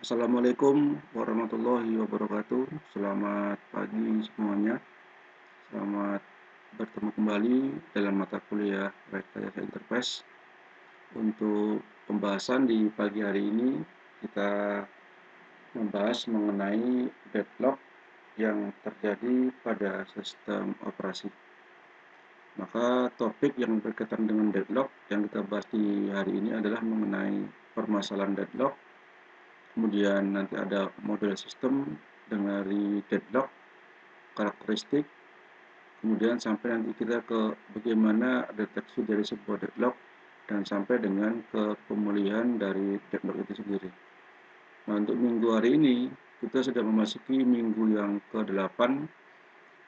Assalamualaikum warahmatullahi wabarakatuh. Selamat pagi semuanya. Selamat bertemu kembali dalam mata kuliah Rekayasa Interface. Untuk pembahasan di pagi hari ini, kita membahas mengenai deadlock yang terjadi pada sistem operasi. Maka topik yang berkaitan dengan deadlock yang kita bahas di hari ini adalah mengenai permasalahan deadlock. Kemudian nanti ada model sistem dari deadlock, karakteristik, kemudian sampai nanti kita ke bagaimana deteksi dari sebuah deadlock dan sampai dengan ke pemulihan dari deadlock itu sendiri. Nah, untuk minggu hari ini kita sudah memasuki minggu yang ke-8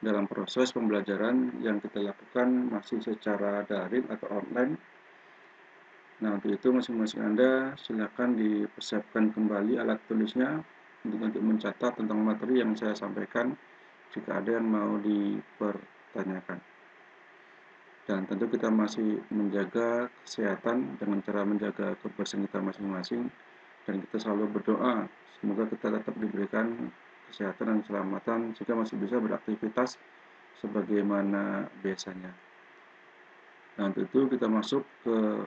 dalam proses pembelajaran yang kita lakukan masih secara daring atau online. Nah, untuk itu masing-masing Anda silakan dipersiapkan kembali alat tulisnya untuk mencatat tentang materi yang saya sampaikan jika ada yang mau dipertanyakan. Dan tentu kita masih menjaga kesehatan dengan cara menjaga kebersihan kita masing-masing dan kita selalu berdoa semoga kita tetap diberikan kesehatan dan keselamatan sehingga masih bisa beraktivitas sebagaimana biasanya. Nah, untuk itu kita masuk ke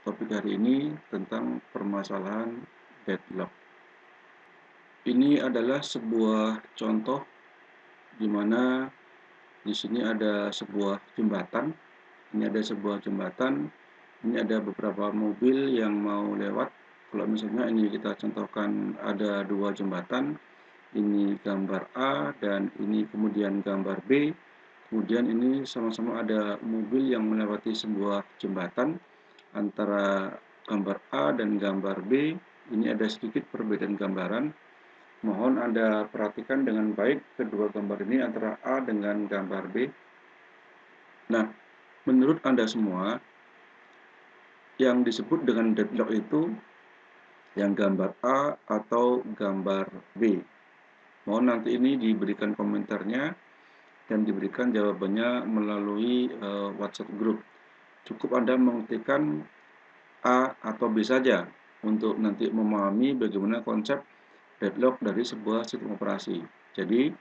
topik hari ini tentang permasalahan deadlock. Ini adalah sebuah contoh di mana di sini ada sebuah jembatan. Ini ada sebuah jembatan. Ini ada beberapa mobil yang mau lewat. Kalau misalnya ini kita contohkan ada dua jembatan. Ini gambar A dan ini kemudian gambar B. Kemudian ini sama-sama ada mobil yang melewati sebuah jembatan. Antara gambar A dan gambar B, ini ada sedikit perbedaan gambaran. Mohon Anda perhatikan dengan baik kedua gambar ini antara A dengan gambar B. Nah, menurut Anda semua, yang disebut dengan deadlock itu yang gambar A atau gambar B? Mohon nanti ini diberikan komentarnya dan diberikan jawabannya melalui WhatsApp group. Cukup Anda mengetikkan A atau B saja untuk nanti memahami bagaimana konsep deadlock dari sebuah sistem operasi. Jadi,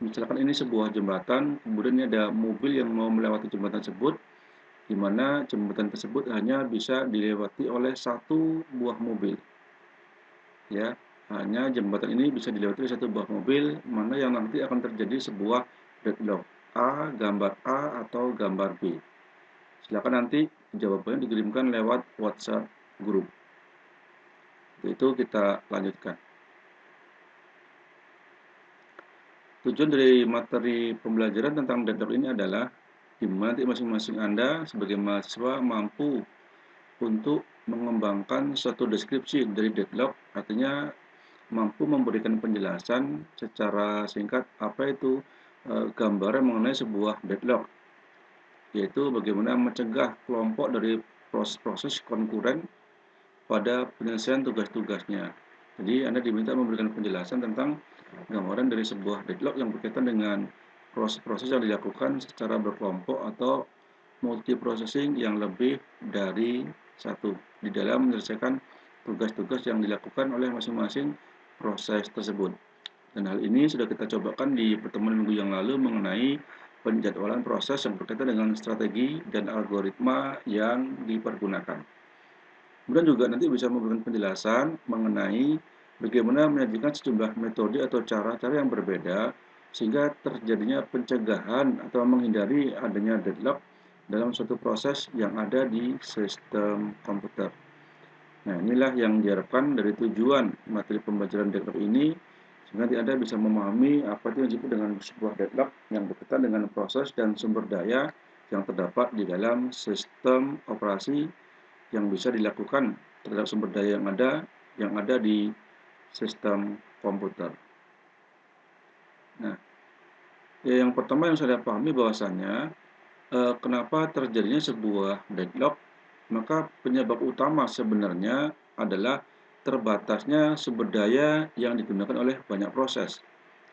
misalkan ini sebuah jembatan, kemudian ini ada mobil yang mau melewati jembatan tersebut, di mana jembatan tersebut hanya bisa dilewati oleh satu buah mobil. Ya, hanya jembatan ini bisa dilewati oleh satu buah mobil, mana yang nanti akan terjadi sebuah deadlock. A, gambar A atau gambar B. Silakan nanti jawabannya dikirimkan lewat WhatsApp group. Itu kita lanjutkan. Tujuan dari materi pembelajaran tentang deadlock ini adalah di mana nanti masing-masing Anda sebagai mahasiswa mampu untuk mengembangkan suatu deskripsi dari deadlock, artinya mampu memberikan penjelasan secara singkat apa itu gambaran mengenai sebuah deadlock, yaitu bagaimana mencegah kelompok dari proses-proses konkuren pada penyelesaian tugas-tugasnya. Jadi Anda diminta memberikan penjelasan tentang gambaran dari sebuah deadlock yang berkaitan dengan proses-proses yang dilakukan secara berkelompok atau multiprocessing yang lebih dari satu di dalam menyelesaikan tugas-tugas yang dilakukan oleh masing-masing proses tersebut. Dan hal ini sudah kita cobakan di pertemuan minggu yang lalu mengenai penjadwalan proses yang berkaitan dengan strategi dan algoritma yang dipergunakan. Kemudian juga nanti bisa memberikan penjelasan mengenai bagaimana menyajikan sejumlah metode atau cara-cara yang berbeda sehingga terjadinya pencegahan atau menghindari adanya deadlock dalam suatu proses yang ada di sistem komputer. Nah, inilah yang diharapkan dari tujuan materi pembelajaran deadlock ini sehingga nanti Anda bisa memahami apa itu yang disebut dengan sebuah deadlock yang berkaitan dengan proses dan sumber daya yang terdapat di dalam sistem operasi yang bisa dilakukan terhadap sumber daya yang ada di sistem komputer. Nah, yang pertama yang saya pahami bahwasannya kenapa terjadinya sebuah deadlock, maka penyebab utama sebenarnya adalah terbatasnya sumber daya yang digunakan oleh banyak proses.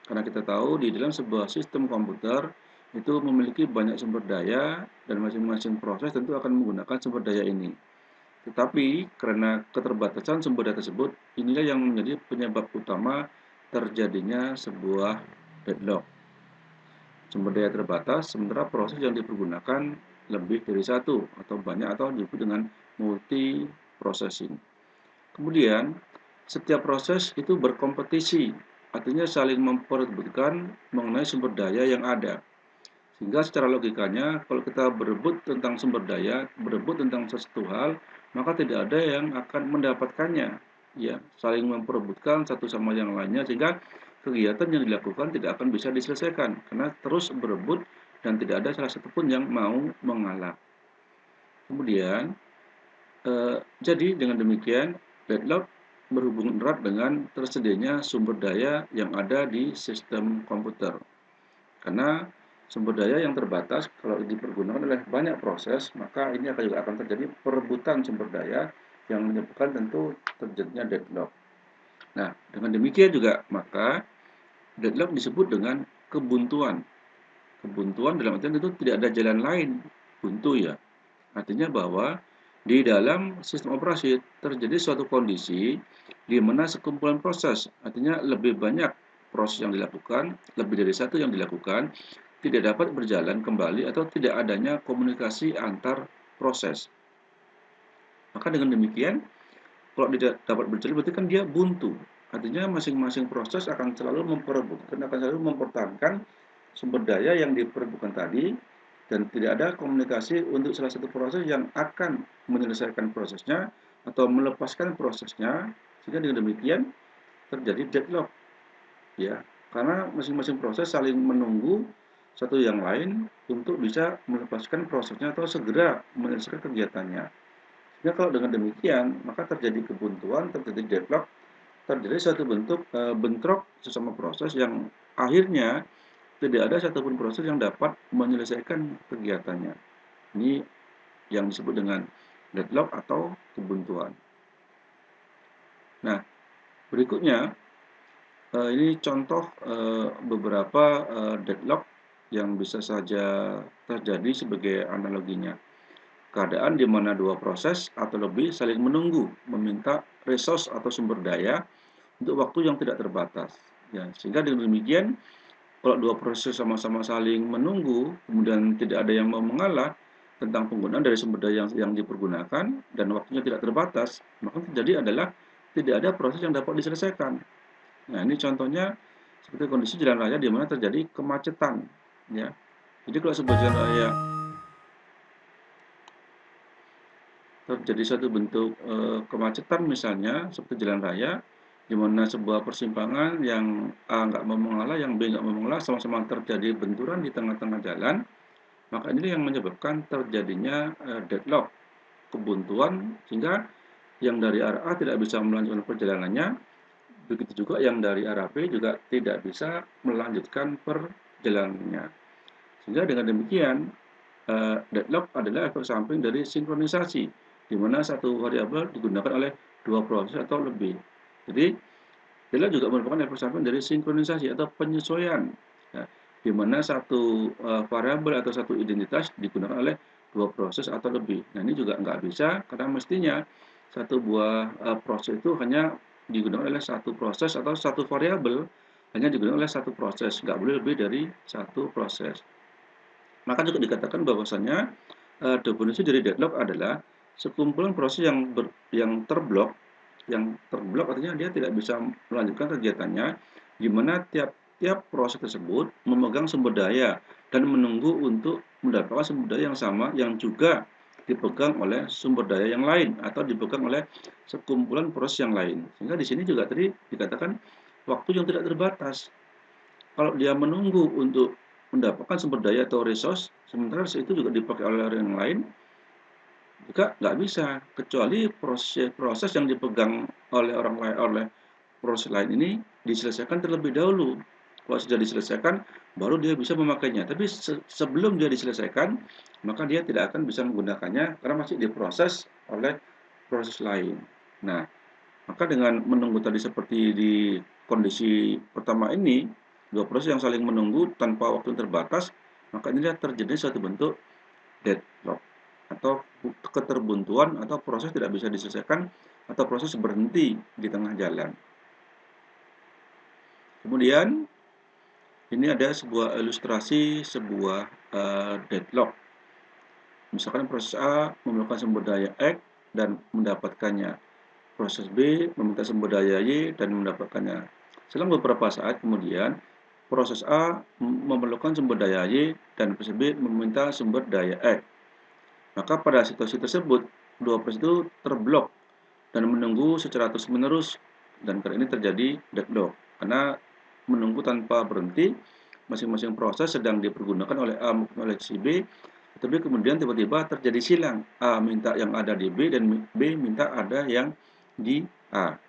Karena kita tahu di dalam sebuah sistem komputer itu memiliki banyak sumber daya dan masing-masing proses tentu akan menggunakan sumber daya ini. Tetapi karena keterbatasan sumber daya tersebut, inilah yang menjadi penyebab utama terjadinya sebuah deadlock. Sumber daya terbatas, sementara proses yang dipergunakan lebih dari satu atau banyak atau disebut dengan multi processing. Kemudian, setiap proses itu berkompetisi, artinya saling memperebutkan mengenai sumber daya yang ada. Sehingga secara logikanya, kalau kita berebut tentang sumber daya, berebut tentang sesuatu hal, maka tidak ada yang akan mendapatkannya. Ya, saling memperebutkan satu sama yang lainnya, sehingga kegiatan yang dilakukan tidak akan bisa diselesaikan, karena terus berebut dan tidak ada salah satu pun yang mau mengalah. Kemudian, jadi dengan demikian, deadlock berhubungan erat dengan tersedianya sumber daya yang ada di sistem komputer. Karena sumber daya yang terbatas kalau dipergunakan oleh banyak proses, maka ini juga akan terjadi perebutan sumber daya yang menyebabkan tentu terjadinya deadlock. Nah, dengan demikian juga maka deadlock disebut dengan kebuntuan. Kebuntuan dalam artian itu tidak ada jalan lain, buntu ya. Artinya bahwa di dalam sistem operasi terjadi suatu kondisi di mana sekumpulan proses, artinya lebih banyak proses yang dilakukan, lebih dari satu yang dilakukan, tidak dapat berjalan kembali atau tidak adanya komunikasi antar proses. Maka dengan demikian, kalau tidak dapat berjalan berarti kan dia buntu. Artinya masing-masing proses akan selalu memperebutkan, akan selalu mempertahankan sumber daya yang diperebutkan tadi, dan tidak ada komunikasi untuk salah satu proses yang akan menyelesaikan prosesnya atau melepaskan prosesnya, sehingga dengan demikian terjadi deadlock, ya, karena masing-masing proses saling menunggu satu yang lain untuk bisa melepaskan prosesnya atau segera menyelesaikan kegiatannya. Sehingga kalau dengan demikian, maka terjadi kebuntuan, terjadi deadlock, terjadi suatu bentuk bentrok sesama proses yang akhirnya tidak ada satupun proses yang dapat menyelesaikan kegiatannya. Ini yang disebut dengan deadlock atau kebuntuan. Nah, berikutnya ini contoh beberapa deadlock yang bisa saja terjadi sebagai analoginya. Keadaan di mana dua proses atau lebih saling menunggu, meminta resource atau sumber daya untuk waktu yang tidak terbatas. Ya, sehingga dengan demikian, kalau dua proses sama-sama saling menunggu, kemudian tidak ada yang mau mengalah tentang penggunaan dari sumber daya yang dipergunakan dan waktunya tidak terbatas, maka terjadi adalah tidak ada proses yang dapat diselesaikan. Nah, ini contohnya seperti kondisi jalan raya di mana terjadi kemacetan, ya. Jadi kalau sebuah jalan raya terjadi suatu bentuk kemacetan misalnya seperti jalan raya, di mana sebuah persimpangan yang A nggak mau mengalah, yang B nggak mau mengalah, sama-sama terjadi benturan di tengah-tengah jalan, maka ini yang menyebabkan terjadinya deadlock, kebuntuan, sehingga yang dari arah A tidak bisa melanjutkan perjalanannya, begitu juga yang dari arah B juga tidak bisa melanjutkan perjalanannya. Sehingga dengan demikian, deadlock adalah efek samping dari sinkronisasi, di mana satu variabel digunakan oleh dua proses atau lebih. Jadi, deadlock juga merupakan efek samping dari sinkronisasi atau penyesuaian, ya, di mana satu variabel atau satu identitas digunakan oleh dua proses atau lebih. Nah, ini juga nggak bisa, karena mestinya satu buah proses itu hanya digunakan oleh satu proses atau satu variabel hanya digunakan oleh satu proses, nggak boleh lebih dari satu proses. Maka juga dikatakan bahwasanya definisi dari deadlock adalah sekumpulan proses yang terblok artinya dia tidak bisa melanjutkan kegiatannya, di mana tiap-tiap proses tersebut memegang sumber daya dan menunggu untuk mendapatkan sumber daya yang sama yang juga dipegang oleh sumber daya yang lain atau dipegang oleh sekumpulan proses yang lain. Sehingga di sini juga tadi dikatakan waktu yang tidak terbatas. Kalau dia menunggu untuk mendapatkan sumber daya atau resource, sementara resource itu juga dipakai oleh orang yang lain, juga nggak bisa. Kecuali proses yang dipegang oleh orang lain, oleh proses lain ini diselesaikan terlebih dahulu. Kalau sudah diselesaikan, baru dia bisa memakainya. Tapi sebelum dia diselesaikan, maka dia tidak akan bisa menggunakannya karena masih diproses oleh proses lain. Nah, maka dengan menunggu tadi seperti di kondisi pertama ini, dua proses yang saling menunggu tanpa waktu yang terbatas, maka inilah terjadi suatu bentuk deadlock. atau keterbuntuan atau proses tidak bisa diselesaikan atau proses berhenti di tengah jalan. Kemudian ini ada sebuah ilustrasi sebuah deadlock. Misalkan proses A memerlukan sumber daya X dan mendapatkannya. Proses B meminta sumber daya Y dan mendapatkannya. Selang beberapa saat kemudian, proses A memerlukan sumber daya Y dan proses B meminta sumber daya X. Maka pada situasi tersebut, dua proses itu terblok dan menunggu secara terus-menerus, dan karena ini terjadi deadlock. Karena menunggu tanpa berhenti, masing-masing proses sedang dipergunakan oleh A maupun oleh si B, tapi kemudian tiba-tiba terjadi silang. A minta yang ada di B dan B minta ada yang di A.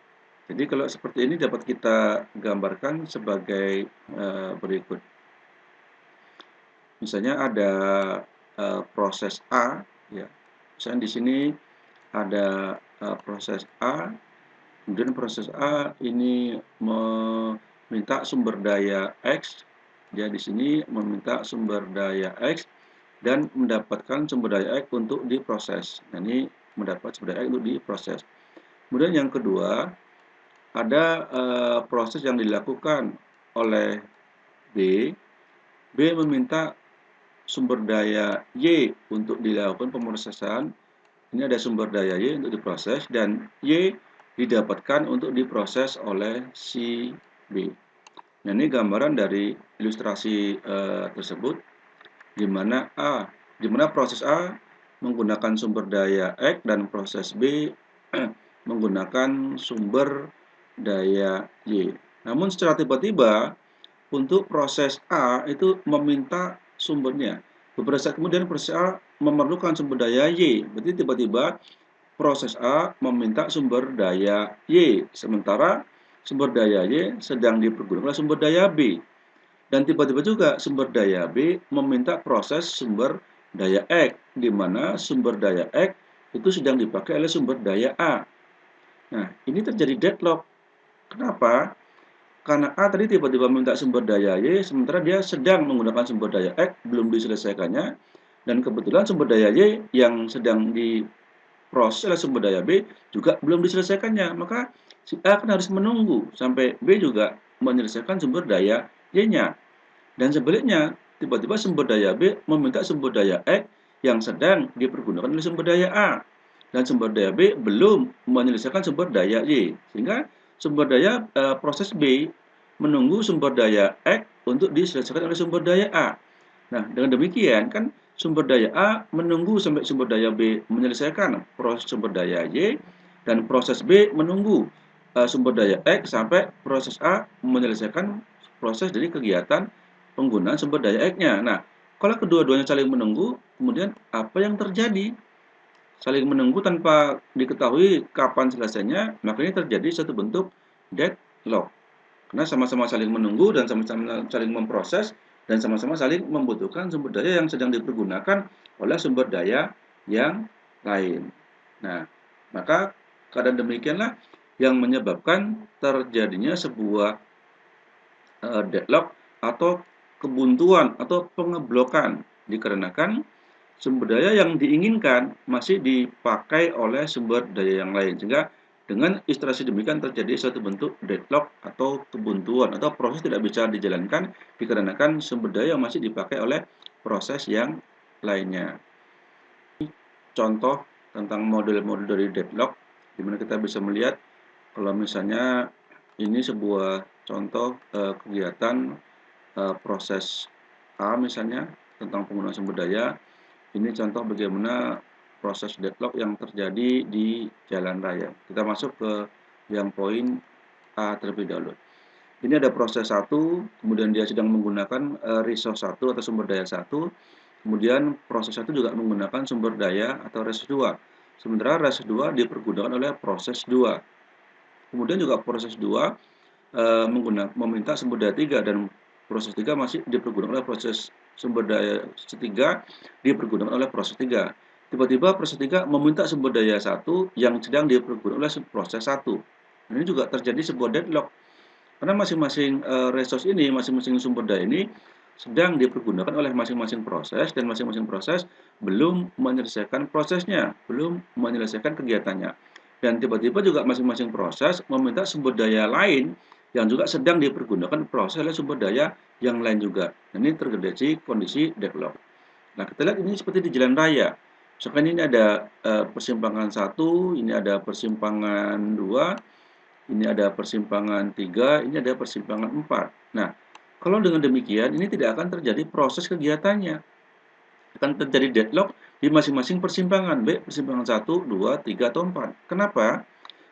Jadi kalau seperti ini dapat kita gambarkan sebagai berikut. Misalnya ada proses A, ya. Misalnya di sini ada proses A, kemudian proses A ini meminta sumber daya X, dia di sini meminta sumber daya X dan mendapatkan sumber daya X untuk diproses. Nah, ini mendapat sumber daya X untuk diproses. Kemudian yang kedua, ada proses yang dilakukan oleh B. B meminta sumber daya Y untuk dilakukan pemrosesan. Ini ada sumber daya Y untuk diproses dan Y didapatkan untuk diproses oleh si B. Nah, ini gambaran dari ilustrasi tersebut, di mana proses A menggunakan sumber daya X dan proses B menggunakan sumber daya Y. Namun secara tiba-tiba untuk proses A itu meminta sumbernya. Beberapa saat kemudian proses A memerlukan sumber daya Y. Berarti tiba-tiba proses A meminta sumber daya Y, sementara sumber daya Y sedang dipergunakan oleh sumber daya B. Dan tiba-tiba juga sumber daya B meminta proses sumber daya X, di mana sumber daya X itu sedang dipakai oleh sumber daya A. Nah, ini terjadi deadlock. Kenapa? Karena A tadi tiba-tiba minta sumber daya Y, sementara dia sedang menggunakan sumber daya X, belum diselesaikannya, dan kebetulan sumber daya Y yang sedang diproses oleh sumber daya B juga belum diselesaikannya. Maka si A kan harus menunggu sampai B juga menyelesaikan sumber daya Y-nya. Dan sebaliknya, tiba-tiba sumber daya B meminta sumber daya X yang sedang dipergunakan oleh sumber daya A. Dan sumber daya B belum menyelesaikan sumber daya Y. Sehingga sumber daya proses B menunggu sumber daya X untuk diselesaikan oleh sumber daya A. Nah, dengan demikian kan sumber daya A menunggu sampai sumber daya B menyelesaikan proses sumber daya Y, dan proses B menunggu sumber daya X sampai proses A menyelesaikan proses dari kegiatan penggunaan sumber daya X-nya. Nah, kalau kedua-duanya saling menunggu, kemudian apa yang terjadi? Saling menunggu tanpa diketahui kapan selesainya, maka ini terjadi satu bentuk deadlock. Karena sama-sama saling menunggu dan sama-sama saling memproses dan sama-sama saling membutuhkan sumber daya yang sedang dipergunakan oleh sumber daya yang lain. Nah, maka keadaan demikianlah yang menyebabkan terjadinya sebuah deadlock atau kebuntuan atau pengeblokan, dikarenakan sumber daya yang diinginkan masih dipakai oleh sumber daya yang lain, sehingga dengan ilustrasi demikian terjadi suatu bentuk deadlock atau kebuntuan atau proses tidak bisa dijalankan dikarenakan sumber daya yang masih dipakai oleh proses yang lainnya. Contoh tentang model-model dari deadlock, di mana kita bisa melihat kalau misalnya ini sebuah contoh kegiatan proses A misalnya tentang penggunaan sumber daya. Ini contoh bagaimana proses deadlock yang terjadi di jalan raya. Kita masuk ke yang poin A terlebih dahulu. Ini ada proses 1, kemudian dia sedang menggunakan resource 1 atau sumber daya 1. Kemudian proses 1 juga menggunakan sumber daya atau resource 2. Sementara resource 2 dipergunakan oleh proses 2. Kemudian juga proses 2 meminta sumber daya 3 dan proses 3 masih dipergunakan oleh proses sumber daya 3 dipergunakan oleh proses 3. Tiba-tiba proses 3 meminta sumber daya 1 yang sedang dipergunakan oleh proses 1. Ini juga terjadi sebuah deadlock. Karena masing-masing resource ini, masing-masing sumber daya ini sedang dipergunakan oleh masing-masing proses dan masing-masing proses belum menyelesaikan prosesnya, belum menyelesaikan kegiatannya. Dan tiba-tiba juga masing-masing proses meminta sumber daya lain yang juga sedang dipergunakan proses oleh sumber daya yang lain juga. Nah, ini terjadi kondisi deadlock. Nah, kita lihat ini seperti di jalan raya. Misalkan ini ada persimpangan 1, ini ada persimpangan 2, ini ada persimpangan 3, ini ada persimpangan 4. Nah, kalau dengan demikian ini tidak akan terjadi proses kegiatannya. Akan terjadi deadlock di masing-masing persimpangan, baik persimpangan 1, 2, 3, atau 4. Kenapa?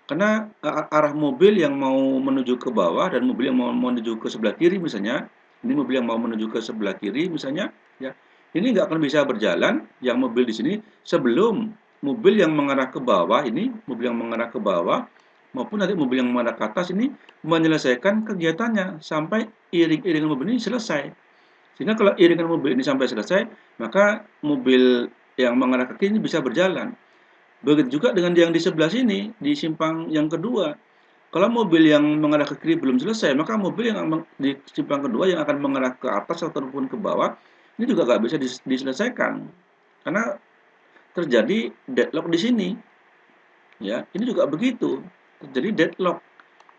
Karena arah mobil yang mau menuju ke bawah dan mobil yang mau menuju ke sebelah kiri misalnya, ini mobil yang mau menuju ke sebelah kiri misalnya, ya, ini nggak akan bisa berjalan yang mobil di sini sebelum mobil yang mengarah ke bawah ini, mobil yang mengarah ke bawah maupun nanti mobil yang mengarah ke atas ini menyelesaikan kegiatannya sampai iring-iringan mobil ini selesai. Sehingga kalau iringan mobil ini sampai selesai, maka mobil yang mengarah ke kiri ini bisa berjalan. Begitu juga dengan yang di sebelah sini, di simpang yang kedua. Kalau mobil yang mengarah ke kiri belum selesai, maka mobil yang di simpang kedua yang akan mengarah ke atas ataupun ke bawah, ini juga nggak bisa diselesaikan. Karena terjadi deadlock di sini. Ya, ini juga begitu. Terjadi deadlock.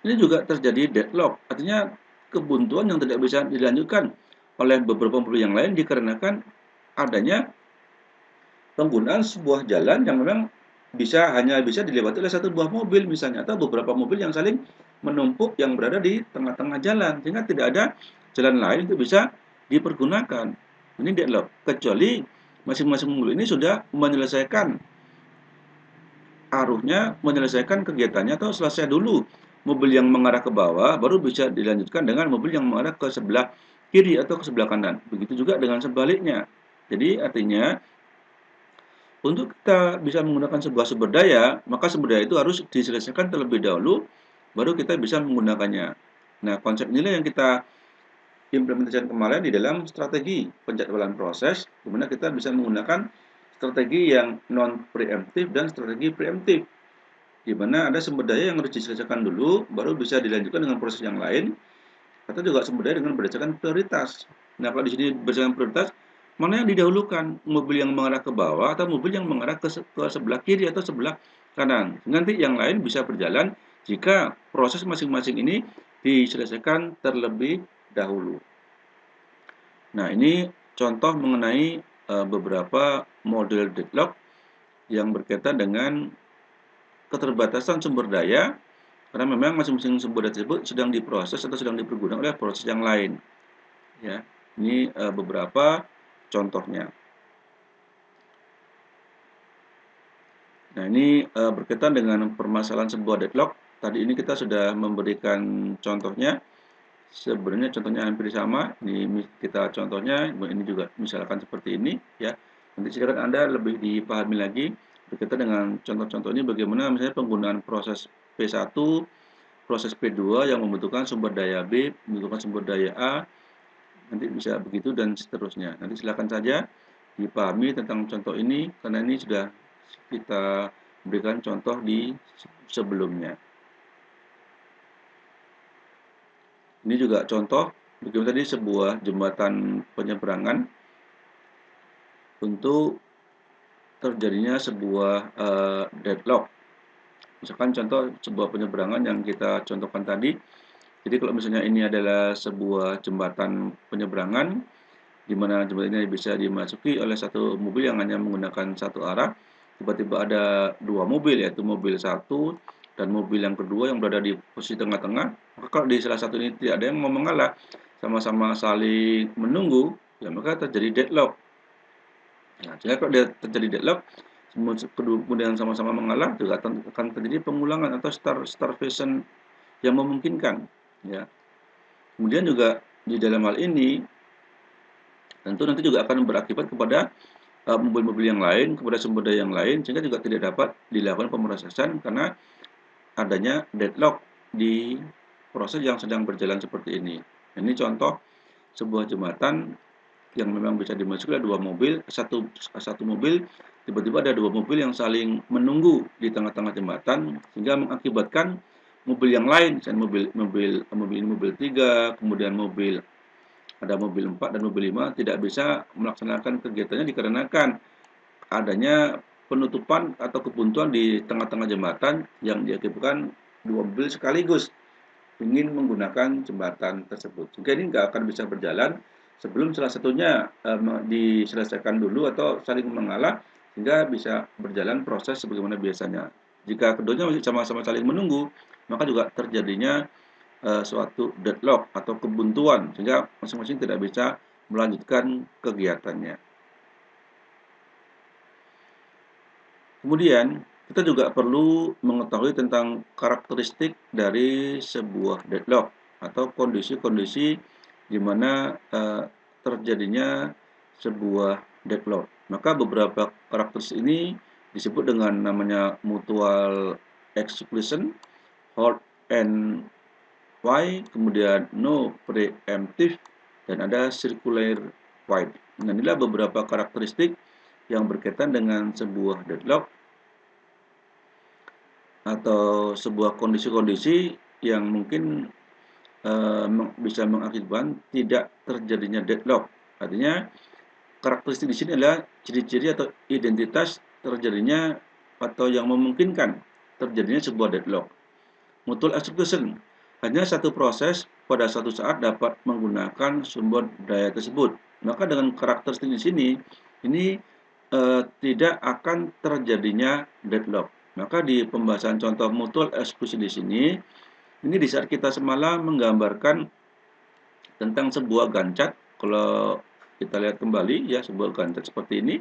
Ini juga terjadi deadlock. Artinya kebuntuan yang tidak bisa dilanjutkan oleh beberapa mobil yang lain dikarenakan adanya penggunaan sebuah jalan yang memang hanya bisa dilewati oleh satu buah mobil misalnya, atau beberapa mobil yang saling menumpuk yang berada di tengah-tengah jalan, sehingga tidak ada jalan lain untuk bisa dipergunakan. Ini deadlock, kecuali masing-masing mobil ini sudah menyelesaikan arusnya, menyelesaikan kegiatannya, atau selesai dulu mobil yang mengarah ke bawah, baru bisa dilanjutkan dengan mobil yang mengarah ke sebelah kiri atau ke sebelah kanan. Begitu juga dengan sebaliknya. Jadi artinya untuk kita bisa menggunakan sebuah sumber daya, maka sumber daya itu harus diselesaikan terlebih dahulu, baru kita bisa menggunakannya. Nah, konsep inilah yang kita implementasikan kemarin di dalam strategi penjadwalan proses, di mana kita bisa menggunakan strategi yang non-preemptif dan strategi preemptif, di mana ada sumber daya yang harus diselesaikan dulu, baru bisa dilanjutkan dengan proses yang lain, atau juga sumber daya dengan berdasarkan prioritas. Nah, kalau di sini berdasarkan prioritas, mana yang didahulukan? Mobil yang mengarah ke bawah atau mobil yang mengarah ke sebelah kiri atau sebelah kanan? Nanti yang lain bisa berjalan jika proses masing-masing ini diselesaikan terlebih dahulu. Nah, ini contoh mengenai beberapa model deadlock yang berkaitan dengan keterbatasan sumber daya, karena memang masing-masing sumber daya tersebut sedang diproses atau sedang dipergunakan oleh proses yang lain. Ya, ini beberapa contohnya. Nah, ini berkaitan dengan permasalahan sebuah deadlock. Tadi ini kita sudah memberikan contohnya. Sebenarnya contohnya hampir sama. Ini kita contohnya, ini juga misalkan seperti ini, ya. Nanti silakan Anda lebih dipahami lagi berkaitan dengan contoh-contoh ini bagaimana misalnya penggunaan proses P1, proses P2 yang membutuhkan sumber daya B, membutuhkan sumber daya A, nanti bisa begitu dan seterusnya. Nanti silakan saja dipahami tentang contoh ini karena ini sudah kita berikan contoh di sebelumnya. Ini juga contoh bagaimana tadi sebuah jembatan penyeberangan untuk terjadinya sebuah deadlock. Misalkan contoh sebuah penyeberangan yang kita contohkan tadi. Jadi kalau misalnya ini adalah sebuah jembatan penyeberangan, di mana jembatan ini bisa dimasuki oleh satu mobil yang hanya menggunakan satu arah, tiba-tiba ada dua mobil, yaitu mobil satu dan mobil yang kedua yang berada di posisi tengah-tengah. Maka kalau di salah satu ini tidak ada yang mau mengalah, sama-sama saling menunggu, ya maka terjadi deadlock. Nah, sehingga kalau dia terjadi deadlock, kemudian sama-sama mengalah, juga akan terjadi pengulangan atau starvation yang memungkinkan. Ya. Kemudian juga di dalam hal ini tentu nanti juga akan berakibat kepada mobil-mobil yang lain, kepada sumber daya yang lain, sehingga juga tidak dapat dilakukan pemrosesan karena adanya deadlock di proses yang sedang berjalan seperti ini. Ini contoh sebuah jembatan yang memang bisa dimasuki oleh dua mobil, satu mobil, tiba-tiba ada dua mobil yang saling menunggu di tengah-tengah jembatan, sehingga mengakibatkan mobil yang lain, misalnya mobil 3, kemudian mobil ada mobil 4 dan mobil 5 tidak bisa melaksanakan kegiatannya dikarenakan adanya penutupan atau kebuntuan di tengah-tengah jembatan yang diakibatkan dua mobil sekaligus ingin menggunakan jembatan tersebut. Sehingga ini nggak akan bisa berjalan sebelum salah satunya diselesaikan dulu atau saling mengalah sehingga bisa berjalan proses sebagaimana biasanya. Jika keduanya masih sama-sama saling menunggu, maka juga terjadinya suatu deadlock atau kebuntuan sehingga masing-masing tidak bisa melanjutkan kegiatannya. Kemudian, kita juga perlu mengetahui tentang karakteristik dari sebuah deadlock atau kondisi-kondisi di mana terjadinya sebuah deadlock. Maka beberapa karakteristik ini disebut dengan namanya mutual exclusion, halt and why, kemudian no preemptive, dan ada circular wide. Nah, inilah beberapa karakteristik yang berkaitan dengan sebuah deadlock atau sebuah kondisi-kondisi yang mungkin bisa mengakibatkan tidak terjadinya deadlock. Artinya karakteristik di sini adalah ciri-ciri atau identitas terjadinya atau yang memungkinkan terjadinya sebuah deadlock. Mutual exclusion, hanya satu proses pada suatu saat dapat menggunakan sumber daya tersebut. Maka dengan karakteristik di sini, ini tidak akan terjadinya deadlock. Maka di pembahasan contoh mutual exclusion di sini, ini di saat kita semalam menggambarkan tentang sebuah gancet. Kalau kita lihat kembali ya, sebuah gancet seperti ini.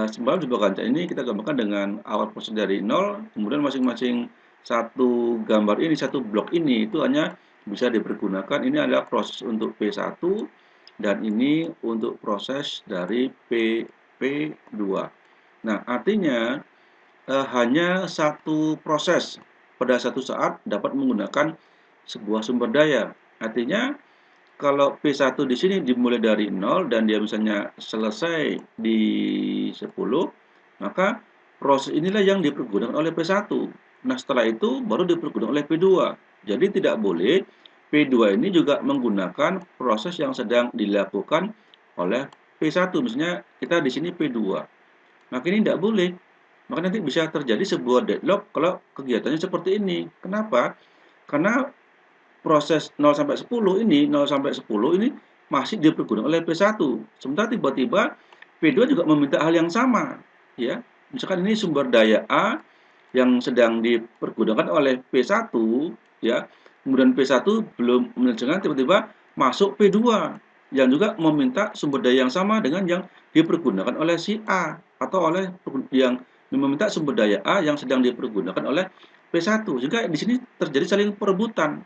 Semalam sebuah gancet ini kita gambarkan dengan awal proses dari nol, kemudian masing-masing satu gambar ini, satu blok ini itu hanya bisa dipergunakan. Ini adalah proses untuk P1 dan ini untuk proses dari P2. Nah, artinya hanya satu proses pada satu saat dapat menggunakan sebuah sumber daya. Artinya kalau P1 di sini dimulai dari 0 dan dia misalnya selesai di 10, maka proses inilah yang dipergunakan oleh P1. Nah, setelah itu baru dipergunakan oleh P2. Jadi tidak boleh P2 ini juga menggunakan proses yang sedang dilakukan oleh P1. Misalnya kita di sini P2. Maka ini tidak boleh. Maka nanti bisa terjadi sebuah deadlock kalau kegiatannya seperti ini. Kenapa? Karena proses 0 sampai 10 ini, 0 sampai 10 ini masih dipergunakan oleh P1. Sementara tiba-tiba P2 juga meminta hal yang sama, ya. Misalkan ini sumber daya A yang sedang dipergunakan oleh P1, ya. Kemudian P1 belum menyelesaikan, tiba-tiba masuk P2 yang juga meminta sumber daya yang sama dengan yang dipergunakan oleh si A atau oleh yang meminta sumber daya A yang sedang dipergunakan oleh P1. Sehingga di sini terjadi saling perebutan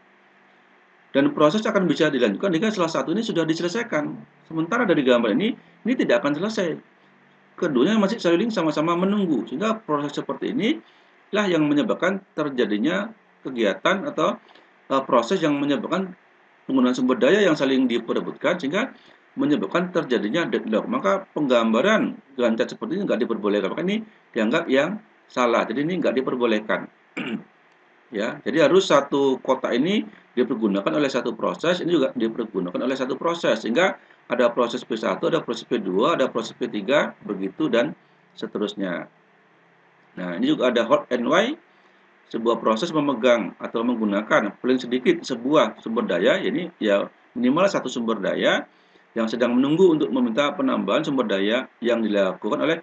dan proses akan bisa dilanjutkan jika salah satu ini sudah diselesaikan. Sementara dari gambar ini tidak akan selesai. Keduanya masih saling sama-sama menunggu, sehingga proses seperti ini lah yang menyebabkan terjadinya kegiatan atau proses yang menyebabkan penggunaan sumber daya yang saling diperebutkan, sehingga menyebabkan terjadinya deadlock. Maka penggambaran gancet seperti ini nggak diperbolehkan, maka ini dianggap yang salah. Jadi ini nggak diperbolehkan. Ya, jadi harus satu kotak ini dipergunakan oleh satu proses, ini juga dipergunakan oleh satu proses, sehingga ada proses P1, ada proses P2, ada proses P3, begitu dan seterusnya. Nah, ini juga ada hot and why, sebuah proses memegang atau menggunakan paling sedikit sebuah sumber daya, ini ya minimal satu sumber daya yang sedang menunggu untuk meminta penambahan sumber daya yang dilakukan oleh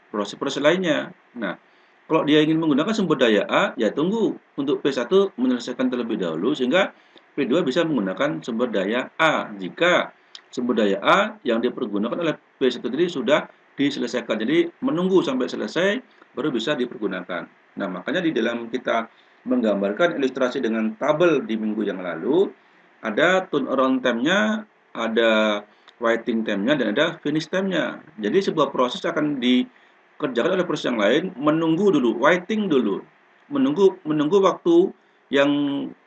proses-proses lainnya. Nah, kalau dia ingin menggunakan sumber daya A, ya tunggu untuk P1 menyelesaikan terlebih dahulu sehingga P2 bisa menggunakan sumber daya A. Jika sumber daya A yang dipergunakan oleh P1 tadi sudah diselesaikan. Jadi menunggu sampai selesai baru bisa dipergunakan. Nah, makanya di dalam kita menggambarkan ilustrasi dengan tabel di minggu yang lalu, ada turnaround time-nya, ada waiting time-nya, dan ada finish time-nya. Jadi sebuah proses akan dikerjakan oleh proses yang lain, menunggu dulu, waiting dulu, menunggu waktu yang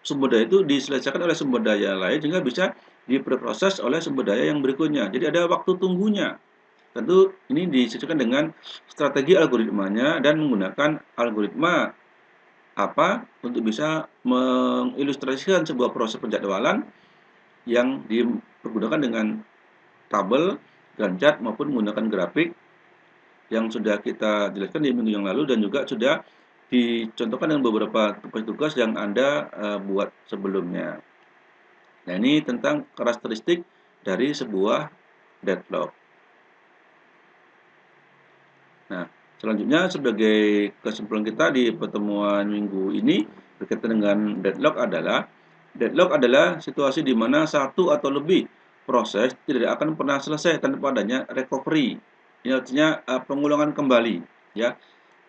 sumber daya itu diselesaikan oleh sumber daya lain sehingga bisa diproses oleh sumber daya yang berikutnya. Jadi ada waktu tunggunya. Tentu ini disesuaikan dengan strategi algoritmanya dan menggunakan algoritma apa untuk bisa mengilustrasikan sebuah proses penjadwalan yang dipergunakan dengan tabel, gancat maupun menggunakan grafik yang sudah kita jelaskan di minggu yang lalu dan juga sudah dicontohkan dengan beberapa tugas-tugas yang Anda buat sebelumnya. Nah, ini tentang karakteristik dari sebuah deadlock. Nah, selanjutnya sebagai kesimpulan kita di pertemuan minggu ini berkaitan dengan deadlock adalah situasi di mana satu atau lebih proses tidak akan pernah selesai tanpa adanya recovery. Ini artinya pengulangan kembali, ya.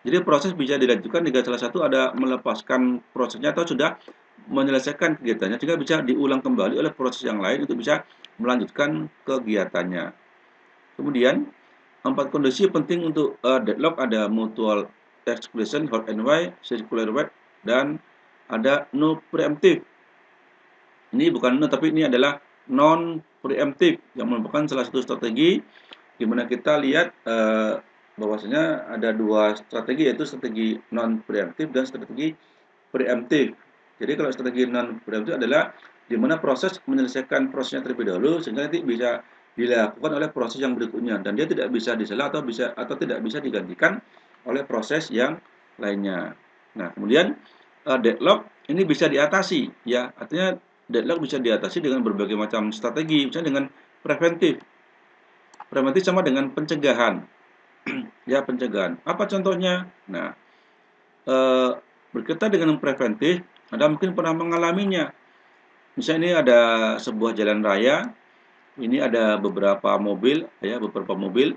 Jadi proses bisa dilanjutkan jika salah satu ada melepaskan prosesnya atau sudah menyelesaikan kegiatannya sehingga bisa diulang kembali oleh proses yang lain untuk bisa melanjutkan kegiatannya. Kemudian, 4 kondisi penting untuk deadlock ada mutual exclusion, hot and why, circular web, dan ada no preemptive. Ini bukan no, tapi ini adalah non preemptive yang merupakan salah satu strategi di mana kita lihat bahwasanya ada dua strategi, yaitu strategi non preemptive dan strategi preemptive. Jadi kalau strategi non preemptive adalah di mana proses menyelesaikan prosesnya terlebih dahulu sehingga nanti bisa dilakukan oleh proses yang berikutnya dan dia tidak bisa disela atau tidak bisa digantikan oleh proses yang lainnya. Nah, kemudian deadlock ini bisa diatasi, ya. Artinya deadlock bisa diatasi dengan berbagai macam strategi, misalnya dengan preventif. Preventif sama dengan pencegahan. Ya, pencegahan. Apa contohnya? Nah, berkaitan dengan preventif, Anda mungkin pernah mengalaminya. Misalnya ini ada sebuah jalan raya, ini ada beberapa mobil, ya, beberapa mobil.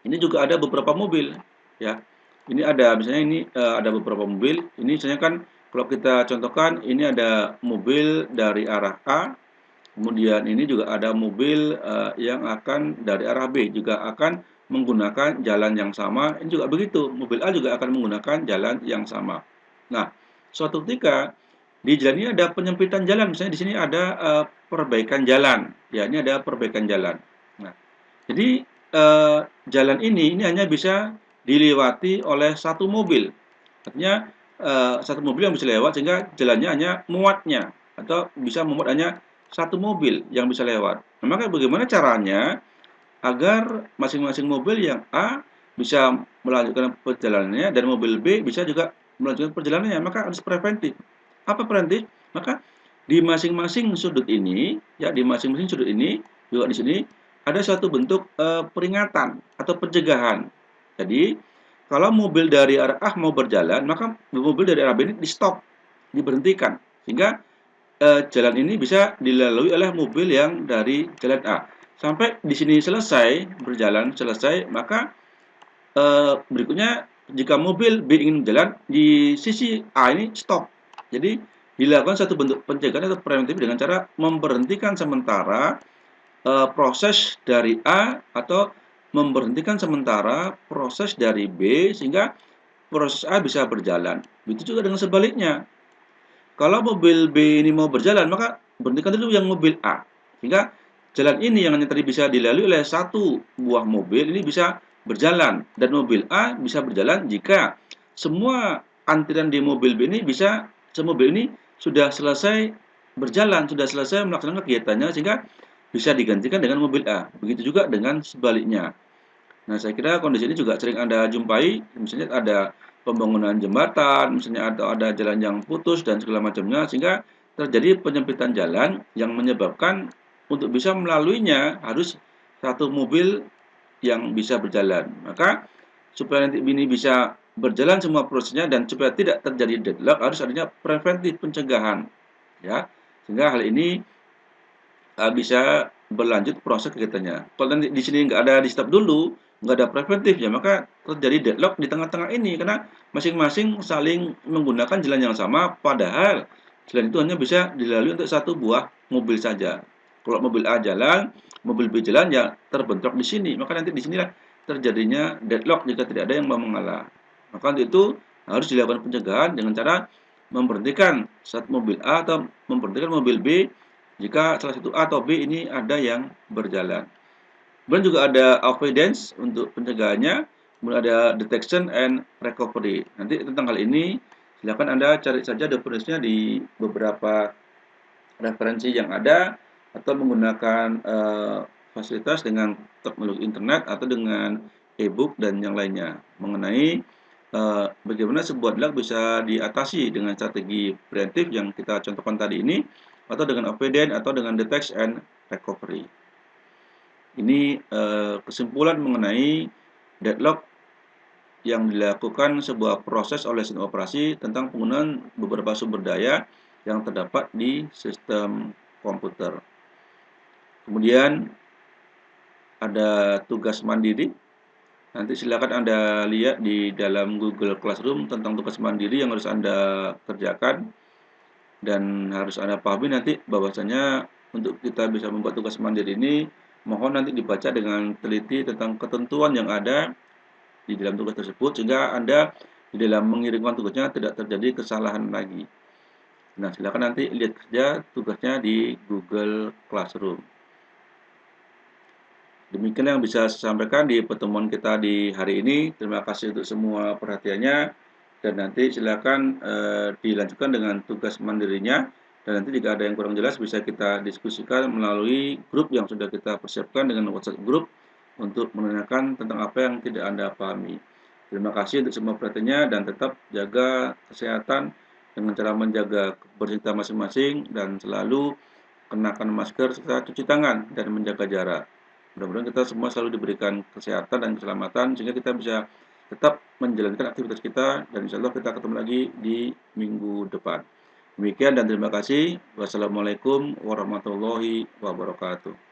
Ini juga ada beberapa mobil, ya. Ini ada misalnya ini ada beberapa mobil. Ini misalnya kan kalau kita contohkan ini ada mobil dari arah A, kemudian ini juga ada mobil yang akan dari arah B juga akan menggunakan jalan yang sama. Ini juga begitu, mobil A juga akan menggunakan jalan yang sama. Nah, suatu ketika di jalan ini ada penyempitan jalan, misalnya di sini ada perbaikan jalan. Ya, ini ada perbaikan jalan. Nah, jadi jalan ini hanya bisa dilewati oleh satu mobil. Artinya satu mobil yang bisa lewat sehingga jalannya hanya muatnya atau bisa memuat hanya satu mobil yang bisa lewat. Nah, maka bagaimana caranya agar masing-masing mobil yang A bisa melanjutkan perjalanannya dan mobil B bisa juga melanjutkan perjalanannya, maka harus preventif. Apa preventif? Maka di masing-masing sudut ini, ya di masing-masing sudut ini juga di sini ada suatu bentuk peringatan atau pencegahan. Jadi kalau mobil dari arah A mau berjalan, maka mobil dari arah B ini di-stop, diberhentikan, sehingga jalan ini bisa dilalui oleh mobil yang dari jalan A. Sampai di sini selesai, berjalan selesai, maka berikutnya jika mobil B ingin jalan di sisi A ini stop. Jadi dilakukan satu bentuk pencegahan atau preventif dengan cara memberhentikan sementara proses dari A atau memberhentikan sementara proses dari B sehingga proses A bisa berjalan. Begitu juga dengan sebaliknya. Kalau mobil B ini mau berjalan, maka berhentikan dulu yang mobil A. Sehingga jalan ini yang hanya tadi bisa dilalui oleh satu buah mobil, ini bisa berjalan. Dan mobil A bisa berjalan jika semua antrian di mobil B ini bisa, semobil ini sudah selesai berjalan, sudah selesai melaksanakan kegiatannya, sehingga bisa digantikan dengan mobil A. Begitu juga dengan sebaliknya. Nah, saya kira kondisi ini juga sering Anda jumpai, misalnya ada pembangunan jembatan, misalnya atau ada jalan yang putus dan segala macamnya, sehingga terjadi penyempitan jalan yang menyebabkan untuk bisa melaluinya harus satu mobil yang bisa berjalan. Maka supaya nanti ini bisa berjalan semua prosesnya dan supaya tidak terjadi deadlock harus adanya preventif pencegahan, ya. Sehingga hal ini bisa berlanjut proses kegiatannya. Kalau nanti di sini nggak ada di stop dulu, nggak ada preventifnya, maka terjadi deadlock di tengah-tengah ini karena masing-masing saling menggunakan jalan yang sama, padahal jalan itu hanya bisa dilalui untuk satu buah mobil saja. Kalau mobil A jalan, mobil B jalan, ya terbentrok di sini. Maka nanti di sinilah terjadinya deadlock jika tidak ada yang mau mengalah. Maka untuk itu harus dilakukan pencegahan dengan cara memberhentikan saat mobil A atau memberhentikan mobil B jika salah satu A atau B ini ada yang berjalan. Kemudian juga ada avoidance untuk pencegahannya, kemudian ada detection and recovery. Nanti tentang hal ini silakan Anda cari saja definisinya di beberapa referensi yang ada. atau menggunakan fasilitas dengan teknologi internet atau dengan e-book dan yang lainnya mengenai bagaimana sebuah deadlock bisa diatasi dengan strategi preventif yang kita contohkan tadi ini, atau dengan obedient atau dengan detection and recovery. Ini kesimpulan mengenai deadlock yang dilakukan sebuah proses oleh sistem operasi tentang penggunaan beberapa sumber daya yang terdapat di sistem komputer. Kemudian ada tugas mandiri. Nanti silakan Anda lihat di dalam Google Classroom tentang tugas mandiri yang harus Anda kerjakan dan harus Anda pahami nanti bahwasanya untuk kita bisa membuat tugas mandiri ini mohon nanti dibaca dengan teliti tentang ketentuan yang ada di dalam tugas tersebut sehingga Anda di dalam mengirimkan tugasnya tidak terjadi kesalahan lagi. Nah, silakan nanti lihat saja tugasnya di Google Classroom. Demikian yang bisa saya sampaikan di pertemuan kita di hari ini. Terima kasih untuk semua perhatiannya dan nanti silakan dilanjutkan dengan tugas mandirinya dan nanti jika ada yang kurang jelas bisa kita diskusikan melalui grup yang sudah kita persiapkan dengan WhatsApp grup untuk menanyakan tentang apa yang tidak Anda pahami. Terima kasih untuk semua perhatiannya dan tetap jaga kesehatan dengan cara menjaga kebersihan masing-masing dan selalu kenakan masker serta cuci tangan dan menjaga jarak. Mudah-mudahan kita semua selalu diberikan kesehatan dan keselamatan sehingga kita bisa tetap menjalankan aktivitas kita dan insya Allah kita ketemu lagi di minggu depan. Demikian dan terima kasih. Wassalamualaikum warahmatullahi wabarakatuh.